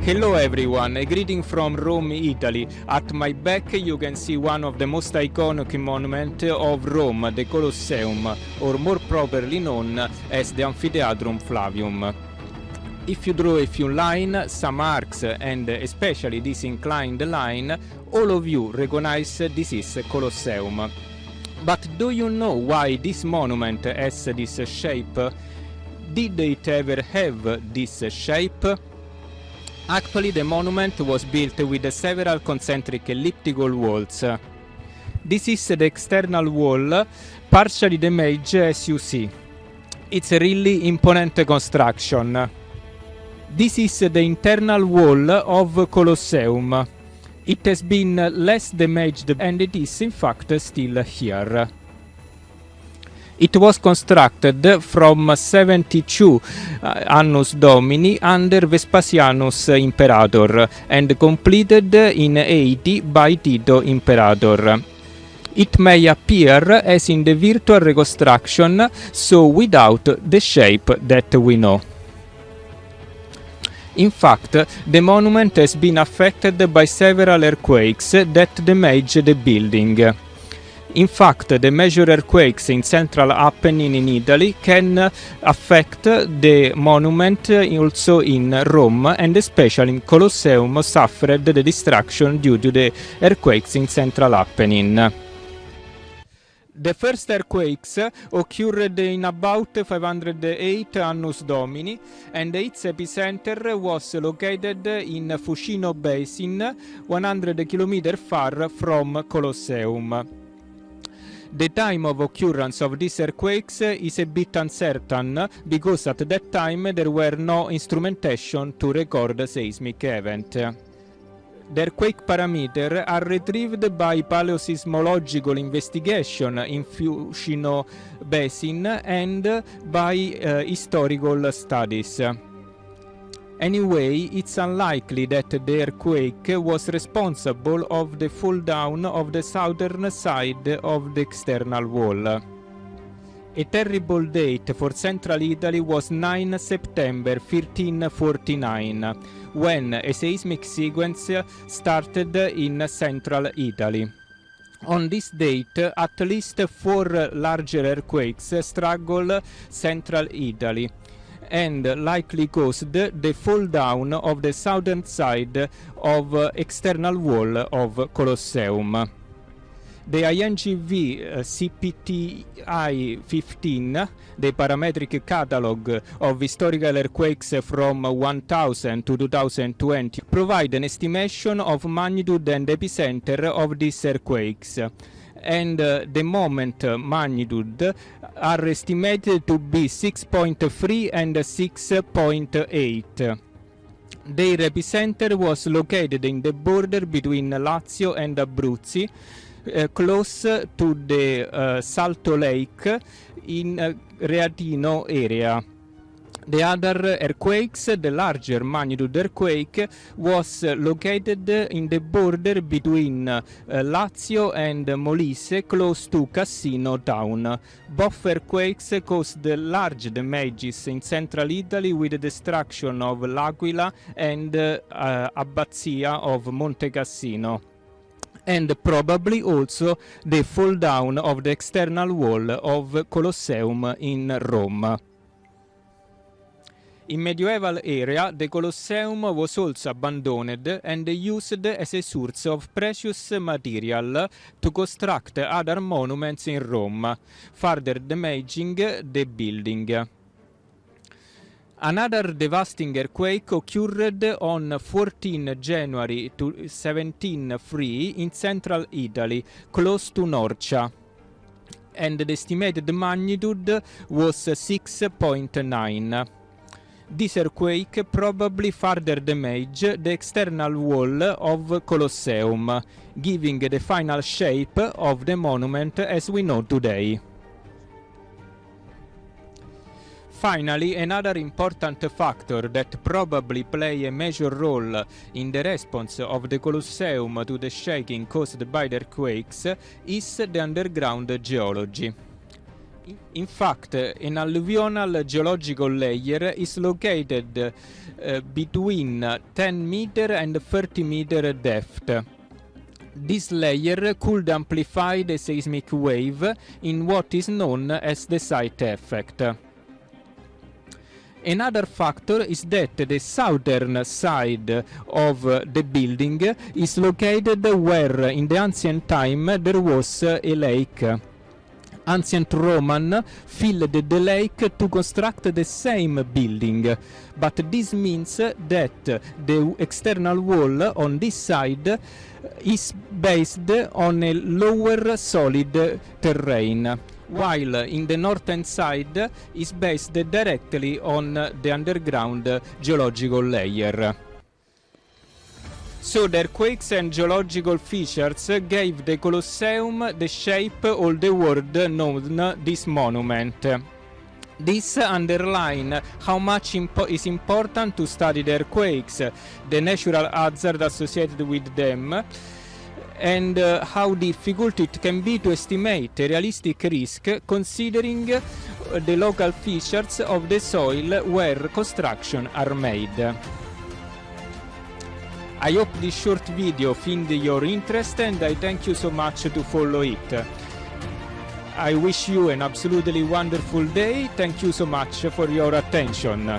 Hello everyone, a greeting from Rome, Italy. At my back you can see one of the most iconic monuments of Rome, the Colosseum, or more properly known as the Amphitheatrum Flavium. If you draw a few lines, some arcs, and especially this inclined line, all of you recognize this is Colosseum. But do you know why this monument has this shape? Did it ever have this shape? Actually, the monument was built with several concentric elliptical walls. This is the external wall, partially damaged as you see. It's a really imponent construction. This is the internal wall of Colosseum. It has been less damaged and it is in fact still here. It was constructed from 72 Annus Domini under Vespasianus Imperator and completed in 80 by Tito Imperator. It may appear as in the virtual reconstruction, so without the shape that we know. In fact, the monument has been affected by several earthquakes that damaged the building. In fact, the major earthquakes in central Apennine in Italy can affect the monument also in Rome, and especially in Colosseum suffered the destruction due to the earthquakes in central Apennine. The first earthquakes occurred in about 508 Annus Domini, and its epicenter was located in Fucino Basin, 100 km far from Colosseum. The time of occurrence of these earthquakes is a bit uncertain because at that time there were no instrumentation to record a seismic event. The earthquake parameters are retrieved by paleosismological investigation in Fucino Basin and by historical studies. Anyway, it's unlikely that the earthquake was responsible of the fall down of the southern side of the external wall. A terrible date for central Italy was 9 September 1349, when a seismic sequence started in central Italy. On this date, at least 4 larger earthquakes struggled central Italy, and likely caused the fall down of the southern side of external wall of Colosseum. The INGV CPTI 15, the parametric catalog of historical earthquakes from 1000 to 2020, provide an estimation of magnitude and epicenter of these earthquakes, and the moment magnitude are estimated to be 6.3 and 6.8. Their epicenter was located in the border between Lazio and Abruzzi, close to the Salto Lake in Reatino area. The other earthquakes, the larger magnitude earthquake, was located in the border between Lazio and Molise, close to Cassino town. Both earthquakes caused large damages in central Italy with the destruction of L'Aquila and Abbazia of Monte Cassino, and probably also the fall down of the external wall of Colosseum in Rome. In medieval era, the Colosseum was also abandoned and used as a source of precious material to construct other monuments in Rome, further damaging the building. Another devastating earthquake occurred on 14 January 1703 in central Italy, close to Norcia, and the estimated magnitude was 6.9. This earthquake probably further damaged the external wall of Colosseum, giving the final shape of the monument as we know today. Finally, another important factor that probably play a major role in the response of the Colosseum to the shaking caused by the earthquakes is the underground geology. In fact, an alluvional geological layer is located between 10 meter and 30 meter depth. This layer could amplify the seismic wave in what is known as the site effect. Another factor is that the southern side of the building is located where in the ancient time there was a lake. Ancient Roman filled the lake to construct the same building, but this means that the external wall on this side is based on a lower solid terrain, while in the northern side is based directly on the underground geological layer. So the earthquakes and geological features gave the Colosseum the shape all the world known this monument. This underlines how much is important to study the earthquakes, the natural hazard associated with them, and how difficult it can be to estimate a realistic risk considering the local features of the soil where construction are made. I hope this short video found your interest and I thank you so much to follow it. I wish you an absolutely wonderful day. Thank you so much for your attention.